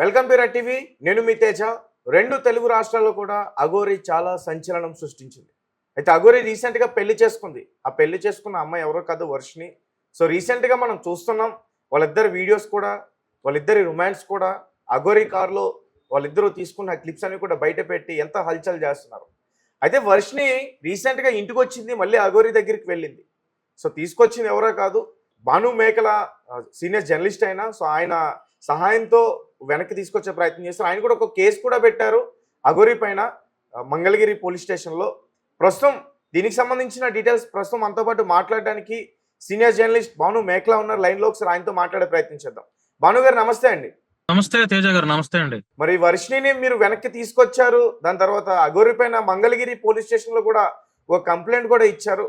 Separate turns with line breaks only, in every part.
Welcome to red TV. నేను మీ తేజ. రెండు తెలుగు రాష్ట్రాల్లో కూడా అఘోరి చాలా సంచలనం సృష్టించింది. అయితే అఘోరి రీసెంట్గా పెళ్లి చేసుకుంది. ఆ పెళ్లి చేసుకున్న అమ్మాయి ఎవరో కాదు, వర్షిని. సో రీసెంట్గా మనం చూస్తున్నాం వాళ్ళిద్దరి వీడియోస్ కూడా, వాళ్ళిద్దరి రొమాన్స్ కూడా అఘోరి కార్లో వాళ్ళిద్దరూ తీసుకున్న క్లిప్స్ అన్ని కూడా బయట పెట్టి ఎంత హల్చల్ చేస్తున్నారు. అయితే వర్షిని రీసెంట్గా ఇంటికి వచ్చింది, మళ్ళీ అఘోరి దగ్గరికి వెళ్ళింది. సో తీసుకొచ్చింది ఎవరో కాదు, భాను మేకల సీనియర్ జర్నలిస్ట్ అయినా. సో ఆయన సహాయంతో వెనక్కి తీసుకొచ్చే ప్రయత్నం చేస్తారు. ఆయన కూడా ఒక కేసు కూడా పెట్టారు అఘోరి పైన మంగళగిరి పోలీస్ స్టేషన్లో. ప్రస్తుతం దీనికి సంబంధించిన డీటెయిల్స్ ప్రస్తుతం మనతో పాటు మాట్లాడడానికి సీనియర్ జర్నలిస్ట్ భాను మేకల ఉన్నారు లైన్లో. ఒకసారి ఆయనతో మాట్లాడే ప్రయత్నం చేద్దాం. భాను గారు నమస్తే అండి.
నమస్తే తేజ గారు. నమస్తే అండి.
మరి వర్షిని మీరు వెనక్కి తీసుకొచ్చారు, దాని తర్వాత అఘోరి పైన మంగళగిరి పోలీస్ స్టేషన్లో కూడా ఒక కంప్లైంట్ కూడా ఇచ్చారు.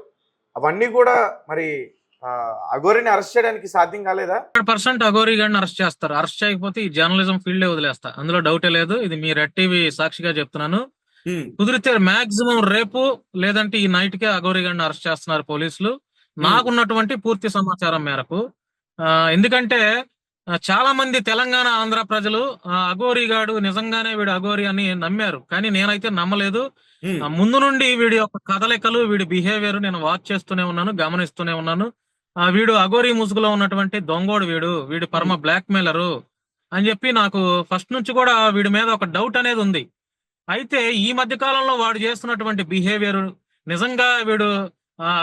అవన్నీ కూడా మరి అఘోరిని అరెస్ట్ చేయడానికి సాధ్యం కాలేదా?
100% అఘోరి గారిని అరెస్ట్ చేస్తారు. అరెస్ట్ చేయకపోతే ఈ జర్నలిజం ఫీల్డే వదిలేస్తా, అందులో డౌటే లేదు. ఇది మీ రెడ్ టీవీ సాక్షిగా చెప్తున్నాను. కుదిరితే మాక్సిమం రేపు లేదంటే ఈ నైట్ కే అఘోరి గారిని అరెస్ట్ చేస్తున్నారు పోలీసులు, నాకున్నటువంటి పూర్తి సమాచారం మేరకు. ఎందుకంటే చాలా మంది తెలంగాణ ఆంధ్ర ప్రజలు అఘోరి గాడు నిజంగానే వీడు అఘోరి అని నమ్మారు, కానీ నేనైతే నమ్మలేదు. ముందు నుండి వీడి యొక్క కదలికలు, వీడి బిహేవియర్ నేను వాచ్ చేస్తూనే ఉన్నాను, గమనిస్తూనే ఉన్నాను. వీడు అఘోరి ముసుగులో ఉన్నటువంటి దొంగోడు, వీడు పరమ బ్లాక్ మెయిలరు అని చెప్పి నాకు ఫస్ట్ నుంచి కూడా వీడి మీద ఒక డౌట్ అనేది ఉంది. అయితే ఈ మధ్య కాలంలో వాడు చేస్తున్నటువంటి బిహేవియర్ నిజంగా వీడు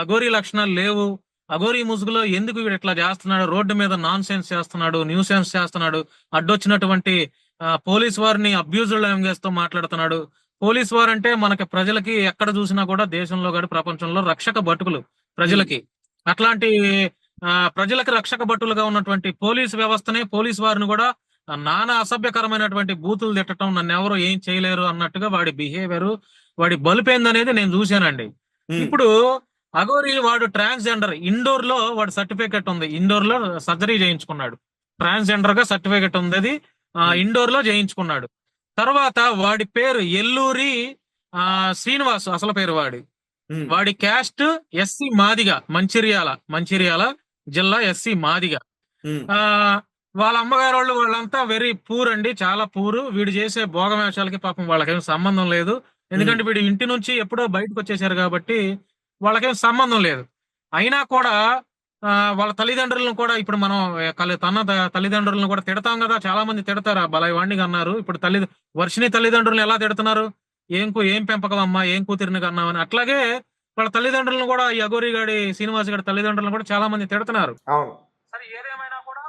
అఘోరి లక్షణాలు లేవు. అఘోరి ముసుగులో ఎందుకు వీడు ఇట్లా చేస్తున్నాడు, రోడ్డు మీద నాన్ సెన్స్ చేస్తున్నాడు, న్యూ సెన్స్ చేస్తున్నాడు, అడ్డొచ్చినటువంటి పోలీస్ వారిని అబ్యూజ్డ్ లాంగ్వేజ్ తో మాట్లాడుతున్నాడు. పోలీస్ వారు అంటే మనకి ప్రజలకి ఎక్కడ చూసినా కూడా దేశంలో కానీ ప్రపంచంలో రక్షక భటుకులు ప్రజలకి. అట్లాంటి ప్రజలకు రక్షక భటులుగా ఉన్నటువంటి పోలీస్ వ్యవస్థనే, పోలీస్ వారిని కూడా నానా అసభ్యకరమైనటువంటి బూతులు తిట్టడం, నన్ను ఎవరు ఏం చేయలేరు అన్నట్టుగా వాడి బిహేవియర్, వాడి బలిపోయిందనేది నేను చూశానండి. ఇప్పుడు అఘోరి వాడు ట్రాన్స్జెండర్, ఇండోర్ లో వాడు సర్టిఫికెట్ ఉంది, ఇండోర్ లో సర్జరీ చేయించుకున్నాడు, ట్రాన్స్జెండర్ గా సర్టిఫికెట్ ఉంది, అది ఇండోర్ లో చేయించుకున్నాడు. తర్వాత వాడి పేరు ఎల్లూరి శ్రీనివాస్, అసలు పేరు వాడి క్యాస్ట్ ఎస్సీ మాదిగ, మంచిర్యాల జిల్లా ఎస్సీ మాదిగ. వాళ్ళ అమ్మగారు వాళ్ళంతా వెరీ పూర్ అండి, చాలా పూరు. వీడు చేసే భోగమేషాలకి పాపం వాళ్ళకేం సంబంధం లేదు. ఎందుకంటే వీడు ఇంటి నుంచి ఎప్పుడో బయటకు వచ్చేసారు కాబట్టి వాళ్ళకేం సంబంధం లేదు. అయినా కూడా వాళ్ళ తల్లిదండ్రులను కూడా ఇప్పుడు మనం తన తల్లిదండ్రులను కూడా తిడతాం కదా, చాలా మంది తిడతారు. బలైవాణ్ణి అన్నారు. ఇప్పుడు వర్షిని తల్లిదండ్రులను ఎలా తిడుతున్నారు, ఏం పెంపకం అమ్మా, ఏం కూతురిని కన్నామని. అట్లాగే వాళ్ళ తల్లిదండ్రులను కూడా ఈ అఘోరి గాడి శ్రీనివాస్ గారి తల్లిదండ్రులను కూడా చాలా మంది తిడుతున్నారు. సరే, ఏదేమైనా కూడా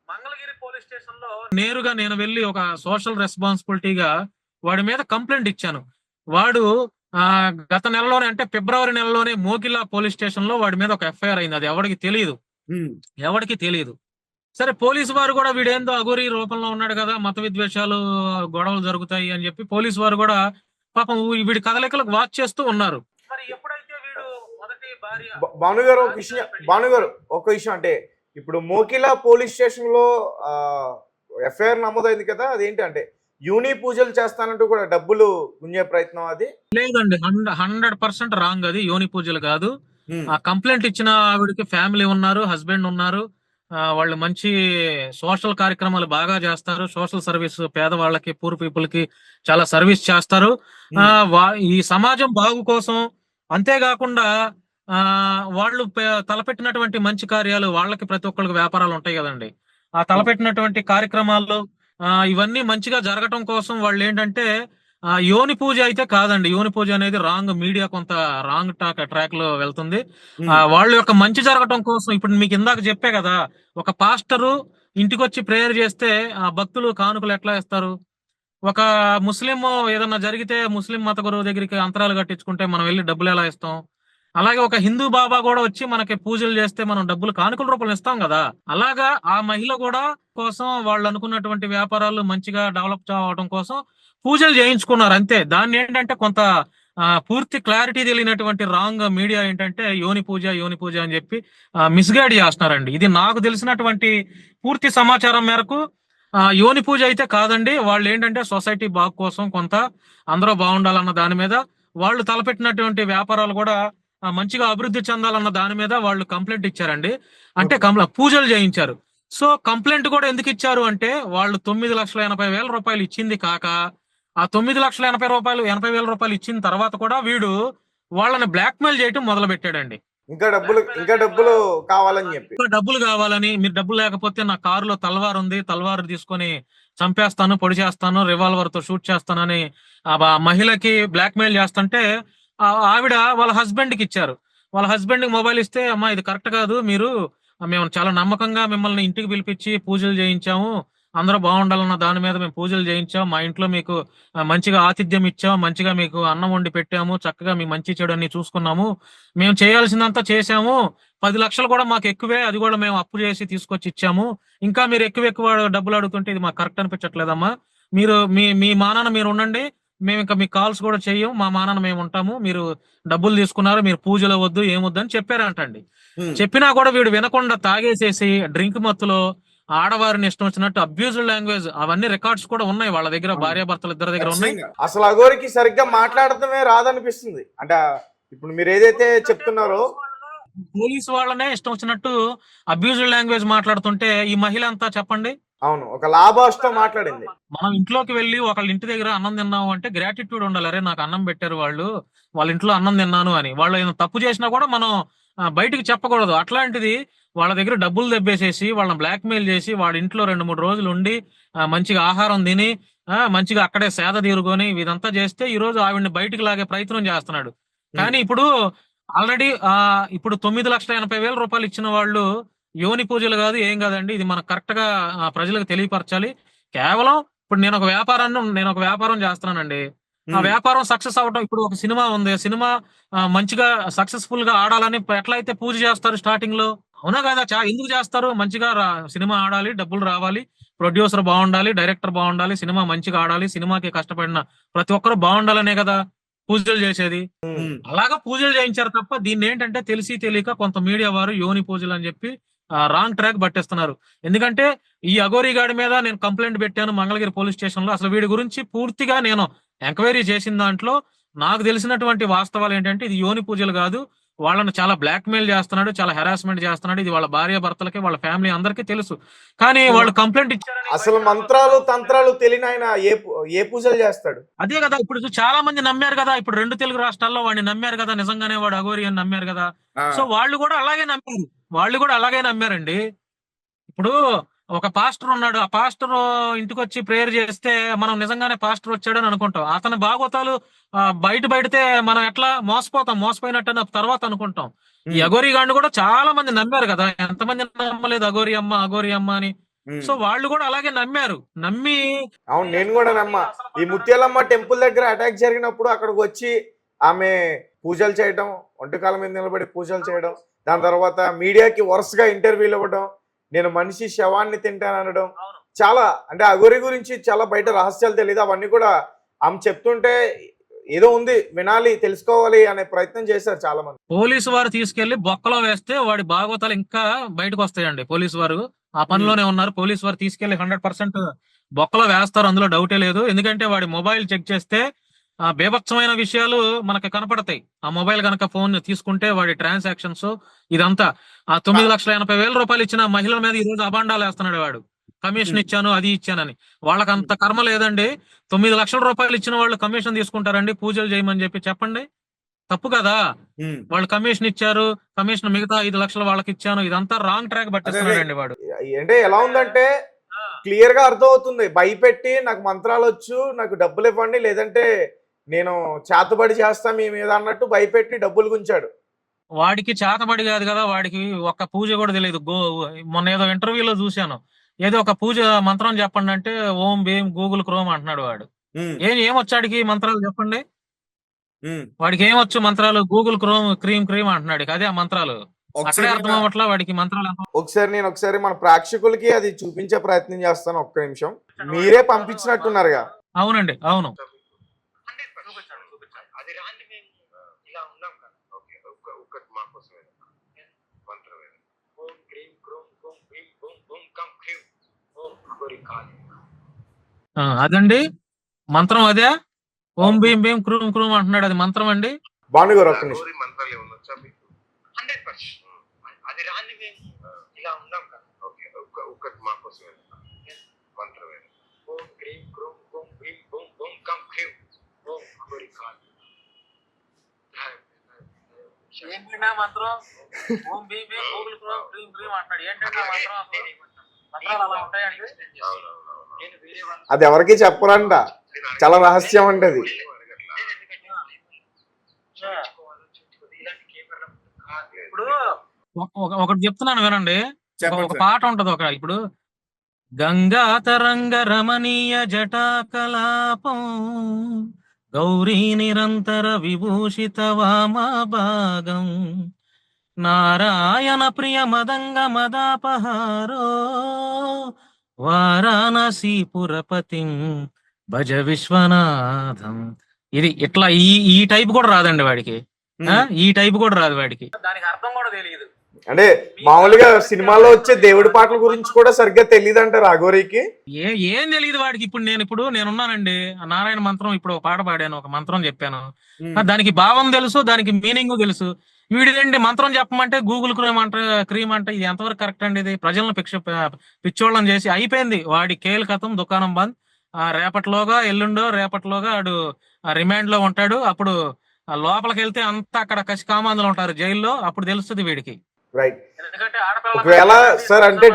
మంగళగిరి పోలీస్ స్టేషన్ లో నేరుగా నేను వెళ్ళి ఒక సోషల్ రెస్పాన్సిబిలిటీగా వాడి మీద కంప్లైంట్ ఇచ్చాను. వాడు గత నెలలోనే, అంటే ఫిబ్రవరి నెలలోనే మోకిలా పోలీస్ స్టేషన్ లో వాడి మీద ఒక ఎఫ్ఐఆర్ అయింది. అది ఎవరికి తెలియదు. సరే, పోలీసు వారు కూడా వీడేందో అఘోరి రూపంలో ఉన్నాడు కదా, మత విద్వేషాలు, గొడవలు జరుగుతాయి అని చెప్పి పోలీసు వారు కూడా పాపం వీడి కదలికలకు వాచ్ చేస్తూ ఉన్నారు. మరి ఎప్పుడైతే వీడు మొదటి భార్య
భానుగారు ఒక విషయం అంటే, ఇప్పుడు మోకిలా పోలీస్ స్టేషన్ లో ఎఫ్ఐఆర్ నమోదైంది కదా, అదేంటి అంటే యూని పూజలు చేస్తానంటూ కూడా డబ్బులు గుంజే ప్రయత్నం? అది
లేదండి, 100% రాంగ్. అది యోని పూజలు కాదు. ఆ కంప్లైంట్ ఇచ్చిన ఆవిడకి ఫ్యామిలీ ఉన్నారు, హస్బెండ్ ఉన్నారు. వాళ్ళు మంచి సోషల్ కార్యక్రమాలు బాగా చేస్తారు. సోషల్ సర్వీస్, పేదవాళ్ళకి, పూర్ పీపుల్ కి చాలా సర్వీస్ చేస్తారు. ఈ సమాజం బాగు కోసం. అంతేకాకుండా వాళ్ళు తలపెట్టినటువంటి మంచి కార్యాలు, వాళ్ళకి ప్రతి ఒక్కరికి వ్యాపారాలు ఉంటాయి కదండి, ఆ తలపెట్టినటువంటి కార్యక్రమాల్లో ఇవన్నీ మంచిగా జరగటం కోసం వాళ్ళు ఏంటంటే యోని పూజ అయితే కాదండి. యోని పూజ అనేది రాంగ్, మీడియా కొంత రాంగ్ ట్రాక్ లో వెళ్తుంది. వాళ్ళ యొక్క మంచి జరగటం కోసం, ఇప్పుడు మీకు ఇందాక చెప్పే కదా, ఒక పాస్టరు ఇంటికి వచ్చి ప్రేయర్ చేస్తే ఆ భక్తులు కానుకలు ఎట్లా ఇస్తారు? ఒక ముస్లిం ఏదన్నా జరిగితే ముస్లిం మత గురువు దగ్గరికి అంతరాలు కట్టించుకుంటే మనం వెళ్ళి డబ్బులు ఎలా ఇస్తాం? అలాగే ఒక హిందూ బాబా కూడా వచ్చి మనకి పూజలు చేస్తే మనం డబ్బులు కానుకల రూపంలో ఇస్తాం కదా. అలాగా ఆ మహిళ కూడా కోసం వాళ్ళు అనుకున్నటువంటి వ్యాపారాలు మంచిగా డెవలప్ అవడం కోసం పూజలు చేయించుకున్నారు, అంతే. దాన్ని ఏంటంటే కొంత పూర్తి క్లారిటీ తెలియనటువంటి రాంగ్ మీడియా ఏంటంటే యోని పూజ అని చెప్పి మిస్గైడ్ చేస్తున్నారండి. ఇది నాకు తెలిసినటువంటి పూర్తి సమాచారం మేరకు యోని పూజ అయితే కాదండి. వాళ్ళు ఏంటంటే సొసైటీ బాగు కోసం, కొంత అందరూ బాగుండాలన్న దాని మీద, వాళ్ళు తలపెట్టినటువంటి వ్యాపారాలు కూడా మంచిగా అభివృద్ధి చెందాలన్న దాని మీద వాళ్ళు కంప్లైంట్ ఇచ్చారండి. అంటే పూజలు చేయించారు. సో కంప్లైంట్ కూడా ఎందుకు ఇచ్చారు అంటే వాళ్ళు 9,80,000 ఇచ్చింది కాక ఆ 9,80,000 ఇచ్చిన తర్వాత కూడా వీడు వాళ్ళని బ్లాక్మెయిల్ చేయటం మొదలు పెట్టాడండి.
ఇంకా డబ్బులు కావాలని చెప్పి.
ఇంకా డబ్బులు కావాలని, మీరు డబ్బులు లేకపోతే నా కారులో తల్వార్ ఉంది, తల్వార్ తీసుకొని చంపేస్తాను, పొడి చేస్తాను, రివాల్వర్ తో షూట్ చేస్తానని మహిళకి బ్లాక్మెయిల్ చేస్తుంటే ఆవిడ వాళ్ళ హస్బెండ్ కి ఇచ్చారు. వాళ్ళ హస్బెండ్ కి మొబైల్ ఇస్తే, అమ్మా ఇది కరెక్ట్ కాదు, మేము చాలా నమ్మకంగా మిమ్మల్ని ఇంటికి పిలిపించి పూజలు చేయించాము, అందరూ బాగుండాలన్న దాని మీద మేము పూజలు చేయించాం, మా ఇంట్లో మీకు మంచిగా ఆతిథ్యం ఇచ్చాం, మంచిగా మీకు అన్నం వండి పెట్టాము, చక్కగా మీ మంచి చెడు అన్ని చూసుకున్నాము, మేము చేయాల్సిందంతా చేశాము, 10 లక్షలు కూడా మాకు ఎక్కువే, అది కూడా మేము అప్పు చేసి తీసుకొచ్చి ఇచ్చాము, ఇంకా మీరు ఎక్కువ డబ్బులు అడుగుతుంటే ఇది మాకు కరెక్ట్ అనిపించట్లేదమ్మా, మీరు మీ మానాన మీరు ఉండండి, మేము ఇంకా మీ కాల్స్ కూడా చెయ్యం, మా మానాన మేము ఉంటాము, మీరు డబ్బులు తీసుకున్నారు, మీరు పూజలు వద్దు ఏమొద్దు అని చెప్పారంటండి. చెప్పినా కూడా వీడు వినకుండా తాగేసేసి డ్రింక్ మత్తులో ఆడవారిని ఇష్టం వచ్చినట్టు అబ్యూజ్డ్ లాంగ్వేజ్ అవన్నీ రికార్డ్స్ కూడా ఉన్నాయి వాళ్ళ దగ్గర, భార్యాభర్తలు ఇద్దరి దగ్గర ఉన్నాయి.
అసలు అఘోరికి సరిగ్గా మాట్లాడటమే రాదనిపిస్తుంది. అంటే ఇప్పుడు మీరు ఏదైతే చెప్తున్నారో
పోలీసు వాళ్ళనే ఇష్టం వచ్చినట్టు అబ్యూజ్డ్ లాంగ్వేజ్ మాట్లాడుతుంటే ఈ మహిళ అంతా చెప్పండి.
అవును, ఒక లాభాష్తో మాట్లాడింది.
మనం ఇంట్లోకి వెళ్ళి ఒకళ్ళ ఇంటి దగ్గర అన్నం తిన్నాము అంటే గ్రాటిట్యూడ్ ఉండాలి, అరే నాకు అన్నం పెట్టారు వాళ్ళు, వాళ్ళ ఇంట్లో అన్నం తిన్నాను అని. వాళ్ళు ఏదైనా తప్పు చేసినా కూడా మనం బయటికి చెప్పకూడదు. అట్లాంటిది వాళ్ళ దగ్గర డబ్బులు దెబ్బేసేసి వాళ్ళని బ్లాక్మెయిల్ చేసి వాడి ఇంట్లో 2-3 రోజులు ఉండి మంచిగా ఆహారం తిని మంచిగా అక్కడే సేద తీరుకొని ఇదంతా చేస్తే ఈ రోజు ఆవిడ్ని బయటికి లాగే ప్రయత్నం చేస్తున్నాడు. కానీ ఇప్పుడు ఆల్రెడీ ఇప్పుడు 9,80,000 ఇచ్చిన వాళ్ళు యోని పూజలు కాదు, ఏం కాదండి, ఇది మనకు కరెక్ట్ గా ప్రజలకు తెలియపరచాలి. కేవలం ఇప్పుడు నేను ఒక వ్యాపారం చేస్తున్నానండి, ఆ వ్యాపారం సక్సెస్ అవడం, ఇప్పుడు ఒక సినిమా ఉంది, సినిమా మంచిగా సక్సెస్ఫుల్ గా ఆడాలని ఎట్లా అయితే పూజ చేస్తారు స్టార్టింగ్ లో, అవునా కదా, ఎందుకు చేస్తారు, మంచిగా సినిమా ఆడాలి, డబ్బులు రావాలి, ప్రొడ్యూసర్ బాగుండాలి, డైరెక్టర్ బాగుండాలి, సినిమా మంచిగా ఆడాలి, సినిమాకి కష్టపడిన ప్రతి ఒక్కరు బాగుండాలనే కదా పూజలు చేసేది. అలాగా పూజలు చేయించారు తప్ప దీన్ని ఏంటంటే తెలిసి తెలియక కొంత మీడియా వారు యోని పూజలు అని చెప్పి రాంగ్ ట్రాక్ పట్టేస్తున్నారు. ఎందుకంటే ఈ అఘోరి గాడి మీద నేను కంప్లైంట్ పెట్టాను మంగళగిరి పోలీస్ స్టేషన్ లో. అసలు వీడి గురించి పూర్తిగా నేను ఎంక్వైరీ చేసిన దాంట్లో నాకు తెలిసినటువంటి వాస్తవాలు ఏంటంటే ఇది యోని పూజలు కాదు, వాళ్ళని చాలా బ్లాక్ మెయిల్ చేస్తున్నాడు, చాలా హెరాస్మెంట్ చేస్తున్నాడు, ఇది వాళ్ళ భార్య భర్తలకి వాళ్ళ ఫ్యామిలీ అందరికీ తెలుసు. కానీ వాళ్ళు కంప్లైంట్ ఇచ్చారని,
అసలు మంత్రాలు తంత్రాలు తెలియని ఆయన ఏ పూజలు చేస్తాడు?
అదే కదా ఇప్పుడు చాలా మంది నమ్మారు కదా, ఇప్పుడు 2 తెలుగు రాష్ట్రాల్లో వాడిని నమ్మారు కదా, నిజంగానే వాడు అఘోరి అని నమ్మారు కదా. సో వాళ్ళు కూడా అలాగే నమ్మారండి. ఇప్పుడు ఒక పాస్టర్ ఉన్నాడు, ఆ పాస్టర్ ఇంటికి వచ్చి ప్రేయర్ చేస్తే మనం నిజంగానే పాస్టర్ వచ్చాడని అనుకుంటాం. అతని భాగవతాలు బయటపడితే మనం ఎట్లా మోసపోయినట్టు తర్వాత అనుకుంటాం. ఈ అఘోరి గాండు కూడా చాలా మంది నమ్మారు కదా, ఎంతమంది నమ్మలేదు అఘోరి అమ్మ అని. సో వాళ్ళు కూడా అలాగే నమ్మి
అవును, నేను కూడా నమ్మా. ఈ ముత్యాలమ్మ టెంపుల్ దగ్గర అటాక్ జరిగినప్పుడు అక్కడికి వచ్చి ఆమె పూజలు చేయడం, ఒంటికాల మీద నిలబడి పూజలు చేయడం, దాని తర్వాత మీడియాకి వరుసగా ఇంటర్వ్యూలు ఇవ్వడం, నేను మనిషి శవాన్ని తింటాను అనడం, చాలా అంటే అఘోరి గురించి చాలా బయట రహస్యాలు తెలియదు. అవన్నీ కూడా ఆమె చెప్తుంటే ఏదో ఉంది, వినాలి, తెలుసుకోవాలి అనే ప్రయత్నం చేశారు చాలా మంది.
పోలీసు వారు తీసుకెళ్లి బొక్కలో వేస్తే వాడి భాగవతాలు ఇంకా బయటకు వస్తాయండి. పోలీసు వారు ఆ పనిలోనే ఉన్నారు. పోలీసు వారు తీసుకెళ్లి 100% బొక్కలో వేస్తారు, అందులో డౌటే లేదు. ఎందుకంటే వాడి మొబైల్ చెక్ చేస్తే బేభత్సమైన విషయాలు మనకి కనపడతాయి. ఆ మొబైల్ కనుక ఫోన్ తీసుకుంటే వాడి ట్రాన్సాక్షన్స్ ఇదంతా. ఆ 9,80,000 ఇచ్చిన మహిళల మీద ఈ రోజు అబాండాలు వేస్తున్నాడు వాడు, కమిషన్ ఇచ్చాను అది ఇచ్చానని. వాళ్ళకి అంత కర్మ లేదండి. 9 లక్షల రూపాయలు ఇచ్చిన వాళ్ళు కమిషన్ తీసుకుంటారండి పూజలు చేయమని చెప్పండి, తప్పు కదా. వాళ్ళు కమిషన్ ఇచ్చారు, కమిషన్ మిగతా 5 లక్షలు వాళ్ళకి ఇచ్చాను, ఇదంతా రాంగ్ ట్రాక్ పట్టిస్తున్నాడండి వాడు.
అంటే ఎలా ఉందంటే క్లియర్ గా అర్థం అవుతుంది, భయపెట్టి నాకు మంత్రాలు వచ్చు, నాకు డబ్బులు ఇవ్వండి, లేదంటే నేను చేతబడి చేస్తా మీ మీద అన్నట్టు భయపెట్టి డబ్బులు గుంచాడు.
వాడికి చేతబడి కాదు కదా, వాడికి ఒక్క పూజ కూడా తెలియదు. మొన్న ఏదో ఇంటర్వ్యూలో చూశాను, ఏదో ఒక పూజ మంత్రం చెప్పండి అంటే ఓం భీం గూగుల్ క్రోమ్ అంటున్నాడు వాడు. ఏమొచ్చాడికి మంత్రాలు చెప్పండి, వాడికి ఏమొచ్చు మంత్రాలు, గూగుల్ క్రోమ్ క్రీమ్ అంటున్నాడు. అదే ఆ మంత్రాలు అక్కడే అర్థం అవ్వట్లా వాడికి మంత్రాలు.
ఒకసారి మన ప్రేక్షకులకి అది చూపించే ప్రయత్నం చేస్తాను, ఒక్క నిమిషం. మీరే పంపించినట్టున్నారుగా?
అవునండి, అవును. అదండి మంత్రం, అదే ఓం భీం భీం క్రూమ్ అంటున్నాడు, అది మంత్రం అండి.
భానుగారు ఒక్క నిమిషం.
ఏంటండి ఆ మంత్రం? ఓం భీం భీం గూగుల్ క్రోమ్ క్రీం క్రీం అంటున్నాడు. ఏంటండి ఆ మంత్రం అసలు? మంత్రాలు అలా ఉంటాయండి?
అది ఎవరికి చెప్పరంట, చాలా రహస్యం అండి అది.
ఇప్పుడు ఒకటి చెప్తున్నాను వినండి. ఒక
సార్.
పాట ఉంటది ఇప్పుడు గంగా తరంగ రమణీయ జటాకలాపం గౌరీ నిరంతర విభూషిత వామభాగం నారాయణ ప్రియ మదంగ మదాపహారో వారాణసీ పురపతిం భజ విశ్వనాథం. ఇది ఇట్లా ఈ టైప్ కూడా రాదండి వాడికి. ఈ టైప్ కూడా రాదు వాడికి, దానికి అర్థం కూడా తెలియదు.
అంటే మామూలుగా సినిమాలో వచ్చే దేవుడి పాటల గురించి కూడా సరిగ్గా తెలియదు అంటారు అఘోరీకి.
ఏం తెలియదు వాడికి. ఇప్పుడు నేనున్నానండి, ఆ నారాయణ మంత్రం ఇప్పుడు ఒక పాట పాడాను, ఒక మంత్రం చెప్పాను, దానికి భావం తెలుసు, దానికి మీనింగ్ తెలుసు. వీడిదండి మంత్రం చెప్పమంటే గూగుల్ క్రీమ్ అంటే ఇది ఎంతవరకు కరెక్ట్ అండి? ఇది ప్రజలను పిచ్చోళ్ళని చేసి అయిపోయింది. వాడి కేల్ కథం దుకాణం బంద్. రేపటిలోగా రేపటిలోగా వాడు రిమాండ్ లో ఉంటాడు. అప్పుడు లోపలికి వెళ్తే అంతా అక్కడ కసి కామాందులు ఉంటారు జైల్లో, అప్పుడు తెలుస్తుంది వీడికి.
రైట్.
ఎందుకంటే
ఒకవేళ సార్ అంటే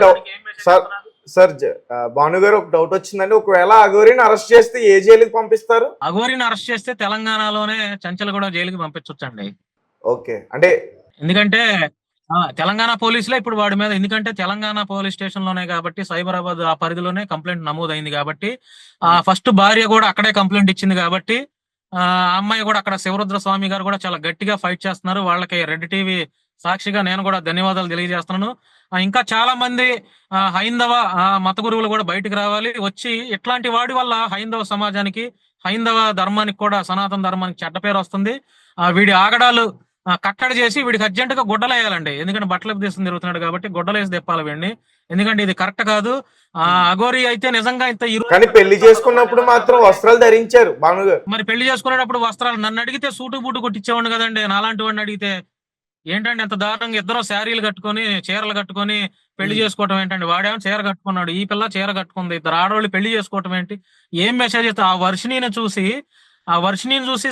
సార్ భాను గారు ఒక డౌట్ వచ్చిందండి, ఒకవేళ అఘోరీని అరెస్ట్ చేస్తే ఏ జైలుకి పంపిస్తారు?
అఘోరీని అరెస్ట్ చేస్తే తెలంగాణలోనే చంచలగూడ జైలుకి పంపించొచ్చండి.
ఓకే. అంటే
ఎందుకంటే తెలంగాణ పోలీసులే ఇప్పుడు వాడి మీద, ఎందుకంటే తెలంగాణ పోలీస్ స్టేషన్ లోనే కాబట్టి, సైబరాబాద్ ఆ పరిధిలోనే కంప్లైంట్ నమోదైంది కాబట్టి, ఫస్ట్ భార్య కూడా అక్కడే కంప్లైంట్ ఇచ్చింది కాబట్టి, అమ్మాయి కూడా అక్కడ శివరుద్ర స్వామి గారు కూడా చాలా గట్టిగా ఫైట్ చేస్తున్నారు. వాళ్ళకి రెడ్ టీవీ సాక్షిగా నేను కూడా ధన్యవాదాలు తెలియజేస్తున్నాను. ఇంకా చాలా మంది హైందవ మత గురువులు కూడా బయటకు రావాలి, వచ్చి ఇట్లాంటి వాడి వల్ల హైందవ సమాజానికి, హైందవ ధర్మానికి కూడా, సనాతన ధర్మానికి చెడ్డ పేరు వస్తుంది. వీడి ఆగడాలు కట్టడి చేసి వీడికి అర్జెంట్ గా గుడ్డలేయాలండి. ఎందుకంటే బట్టలకు తీసుకుని తిరుగుతున్నాడు కాబట్టి గుడ్డలేసి తెప్పాలి వీడిని. ఎందుకంటే ఇది కరెక్ట్ కాదు. అఘోరీ అయితే నిజంగా ఇంత
కానీ పెళ్లి చేసుకున్నప్పుడు మాత్రం వస్త్రాలు ధరించారు భానుగారు.
మరి పెళ్లి చేసుకునేటప్పుడు వస్త్రాలు నన్ను అడిగితే సూటు బూటు కొట్టించేవాడిని కదండి. నాలాంటి వాడిని అడిగితే ఏంటంటే ఎంత దారుణంగా ఇద్దరు శారీలు కట్టుకొని చీరలు కట్టుకొని పెళ్లి చేసుకోవటం ఏంటండి? వాడేమో చీర కట్టుకున్నాడు, ఈ పిల్ల చీర కట్టుకుంది, ఇద్దరు ఆడవాళ్ళు పెళ్లి చేసుకోవటం ఏంటి? ఏం మెసేజ్ ఇస్తా? ఆ వర్షిణిని చూసి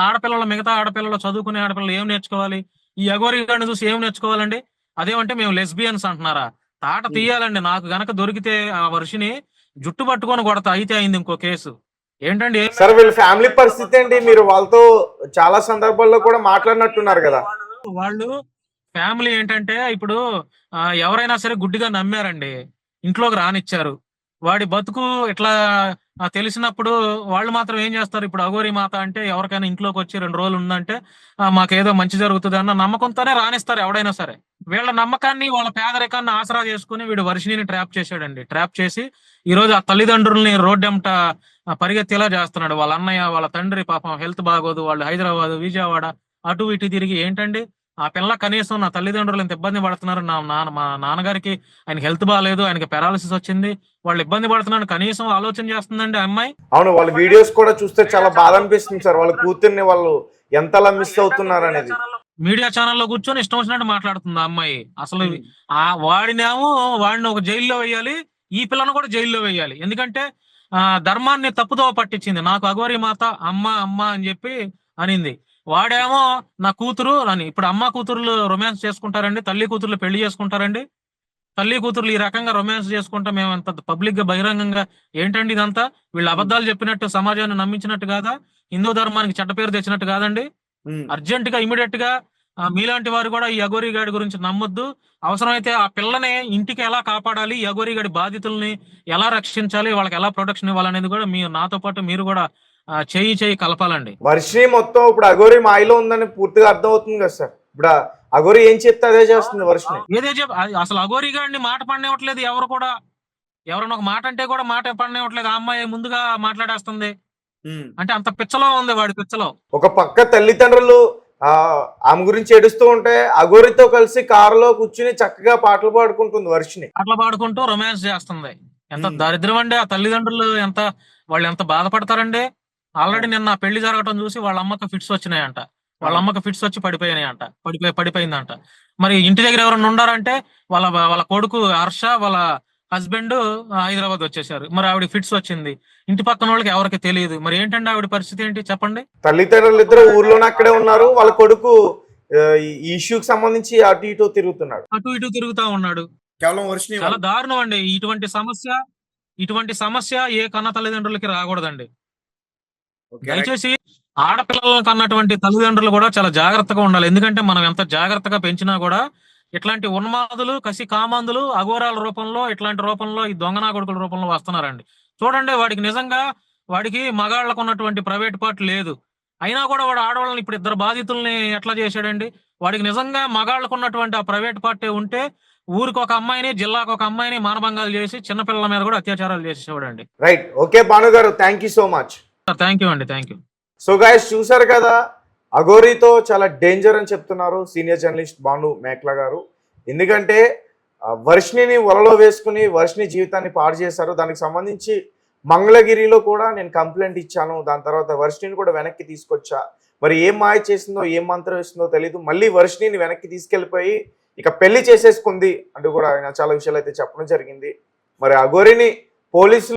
ఆడపిల్లలు, మిగతా ఆడపిల్లలు, చదువుకునే ఆడపిల్లలు ఏం నేర్చుకోవాలి? ఈ అఘోరీ గారిని చూసి ఏం నేర్చుకోవాలండి? అదేమంటే మేము లెస్బియన్స్ అంటున్నారా? తాట తీయాలండి. నాకు గనక దొరికితే ఆ వర్షిని జుట్టు పట్టుకొని కొడతా. అయితే అయింది ఇంకో కేసు. ఏంటండి
సార్ వీళ్ళ ఫ్యామిలీ పరిస్థితి ఏంటి? మీరు వాళ్ళతో చాలా సందర్భాల్లో కూడా మాట్లాడినట్టున్నారు కదా.
వాళ్ళు ఫ్యామిలీ ఏంటంటే ఇప్పుడు ఎవరైనా సరే గుడ్డిగా నమ్మారండి, ఇంట్లోకి రానిచ్చారు. వాడి బతుకు ఇట్లా తెలిసినప్పుడు వాళ్ళు మాత్రం ఏం చేస్తారు? ఇప్పుడు అఘోరీ మాత అంటే ఎవరికైనా ఇంట్లోకి వచ్చి 2 రోజులు ఉందంటే మాకేదో మంచి జరుగుతుంది అన్న నమ్మకంతోనే రానిస్తారు ఎవడైనా సరే. వీళ్ళ నమ్మకాన్ని, వాళ్ళ పేదరికాన్ని ఆసరా చేసుకుని వీడు వర్షిణిని ట్రాప్ చేశాడండి. ట్రాప్ చేసి ఈ రోజు ఆ తల్లిదండ్రుల్ని రోడ్డెంట పరిగెత్తేలా చేస్తున్నాడు. వాళ్ళ అన్నయ్య, వాళ్ళ తండ్రి పాపం హెల్త్ బాగోదు, వాళ్ళు హైదరాబాద్, విజయవాడ అటు ఇటు తిరిగి ఏంటండి ఆ పిల్ల కనీసం నా తల్లిదండ్రులు ఇంత ఇబ్బంది పడుతున్నారు, మా నాన్నగారికి ఆయనకి హెల్త్ బాగాలేదు, ఆయనకి పెరాలసిస్ వచ్చింది, వాళ్ళు ఇబ్బంది పడుతున్నాడు, కనీసం ఆలోచన చేస్తుందండి అమ్మాయి.
అవును, వాళ్ళ వీడియోస్ కూడా చూస్తే చాలా బాధ అనిపిస్తుంది సార్. వాళ్ళ కూతుర్ని వాళ్ళు ఎంతలా మిస్ అవుతున్నారు అనేది.
మీడియా ఛానల్లో కూర్చొని ఇష్టం వచ్చినట్టు మాట్లాడుతుంది ఆ అమ్మాయి. అసలు వాడిని ఒక జైల్లో వేయాలి, ఈ పిల్లను కూడా జైల్లో వేయాలి. ఎందుకంటే ధర్మాన్ని తప్పుదో పట్టించింది. నాకు అఘోరీ మాత అమ్మ అమ్మ అని చెప్పి అనింది. వాడేమో నా కూతురు అని. ఇప్పుడు అమ్మ కూతురులు రొమాన్స్ చేసుకుంటారండి? తల్లి కూతుర్లు పెళ్లి చేసుకుంటారండి? తల్లి కూతుర్లు ఈ రకంగా రొమాన్స్ చేసుకుంటాం మేము అంత పబ్లిక్ గా, బహిరంగంగా ఏంటండి ఇదంతా? వీళ్ళు అబద్ధాలు చెప్పినట్టు సమాజాన్ని నమ్మించినట్టు కాదా? హిందూ ధర్మానికి చెడ్డ పేరు తెచ్చినట్టు కాదండి? అర్జెంట్ గా ఇమీడియట్ గా మీలాంటి వారు కూడా ఈ అఘోరీ గాడి గురించి నమ్మొద్దు. అవసరమైతే ఆ పిల్లని ఇంటికి ఎలా కాపాడాలి, ఈ అఘోరీ గాడి బాధితుల్ని ఎలా రక్షించాలి, వాళ్ళకి ఎలా ప్రొటెక్షన్ ఇవ్వాలనేది కూడా నాతో పాటు మీరు కూడా చేయి కలపాలండి.
వర్షిణి మొత్తం ఇప్పుడు అఘోరీ మాయలో ఉందని పూర్తిగా అర్థం అవుతుంది కదా సార్. ఇప్పుడు అఘోరీ ఏం చెప్తే అదే చేస్తుంది వర్షిణి.
అసలు అఘోరీ గాడిని మాట పడనివ్వట్లేదు ఎవరు కూడా. ఎవరైనా ఒక మాట అంటే కూడా మాట పడనివ్వట్లేదు. ఆ అమ్మాయి ముందుగా మాట్లాడేస్తుంది. అంటే అంత పిచ్చలో ఉంది వాడి పిచ్చలో.
ఒక పక్క తల్లిదండ్రులు ఆమె గురించి ఏడుస్తూ ఉంటే అఘోరీతో కలిసి కారులో కూర్చుని చక్కగా పాటలు పాడుకుంటుంది వర్షిణి.
పాటలు పాడుకుంటూ రొమాన్స్ చేస్తుంది. ఎంత దరిద్రం అండి! ఆ తల్లిదండ్రులు వాళ్ళు ఎంత బాధపడతారండి. ఆల్రెడీ నిన్న పెళ్లి జరగటం చూసి వాళ్ళ అమ్మకి ఫిట్స్ వచ్చినాయంట. వాళ్ళ అమ్మకి ఫిట్స్ వచ్చి పడిపోయినాయంట, పడిపోయిందంట. మరి ఇంటి దగ్గర ఎవరైనా ఉండారంటే వాళ్ళ కొడుకు హర్ష, వాళ్ళ హస్బెండ్ హైదరాబాద్ వచ్చేసారు. మరి ఆవిడ ఫిట్స్ వచ్చింది, ఇంటి పక్కన వాళ్ళకి ఎవరికి తెలియదు. మరి ఏంటంటే ఆవిడ పరిస్థితి ఏంటి చెప్పండి?
తల్లిదండ్రులు ఇద్దరు ఊర్లోనే అక్కడే ఉన్నారు, వాళ్ళ కొడుకు ఈ ఇష్యూకి సంబంధించి అటు ఇటు తిరుగుతున్నాడు.
అటు ఇటు తిరుగుతా ఉన్నాడు.
కేవలం వర్షిని
చాలా దారుణం అండి. ఇటువంటి సమస్య ఏ కన్న తల్లిదండ్రులకి రాకూడదండి. దయచేసి ఆడపిల్లలను కన్నటువంటి తల్లిదండ్రులు కూడా చాలా జాగ్రత్తగా ఉండాలి. ఎందుకంటే మనం ఎంత జాగ్రత్తగా పెంచినా కూడా ఇట్లాంటి ఉన్మాదులు, కసి కామాందులు అఘోరాల రూపంలో, ఇట్లాంటి రూపంలో, ఈ దొంగనా కొడుకుల రూపంలో వస్తున్నారండి. చూడండి, వాడికి మగాళ్ళకు ఉన్నటువంటి ప్రైవేట్ పార్ట్ లేదు. అయినా కూడా వాడు ఆడవాళ్ళని ఇప్పుడు 2 బాధితుల్ని ఎట్లా చేశాడండి. వాడికి నిజంగా మగాళ్ళకు ఉన్నటువంటి ఆ ప్రైవేట్ పార్టీ ఉంటే ఊరికి ఒక అమ్మాయిని, జిల్లాకు ఒక అమ్మాయిని మానభంగాలు చేసి చిన్నపిల్లల మీద కూడా అత్యాచారాలు చేసేవాడండి.
రైట్. ఓకే భాను గారు, thank you so much.
Thank you అండి. Thank you.
సో గైస్, చూసారు కదా, అఘోరీతో చాలా డేంజర్ అని చెప్తున్నారు సీనియర్ జర్నలిస్ట్ భాను మేక్లా గారు. ఎందుకంటే వర్షిణిని వలలో వేసుకుని వర్షిణి జీవితాన్ని పాడు చేశారు. దానికి సంబంధించి మంగళగిరిలో కూడా నేను కంప్లైంట్ ఇచ్చాను. దాని తర్వాత వర్షిణిని కూడా వెనక్కి తీసుకొచ్చా. మరి ఏం మాయ చేసిందో, ఏం మంత్రం వేసిందో తెలీదు. మళ్ళీ వర్షిణిని వెనక్కి తీసుకెళ్ళిపోయి ఇక పెళ్లి చేసేసుకుంది అంటూ కూడా ఆయన చాలా విషయాలు అయితే చెప్పడం జరిగింది. మరి అఘోరిని పోలీసులు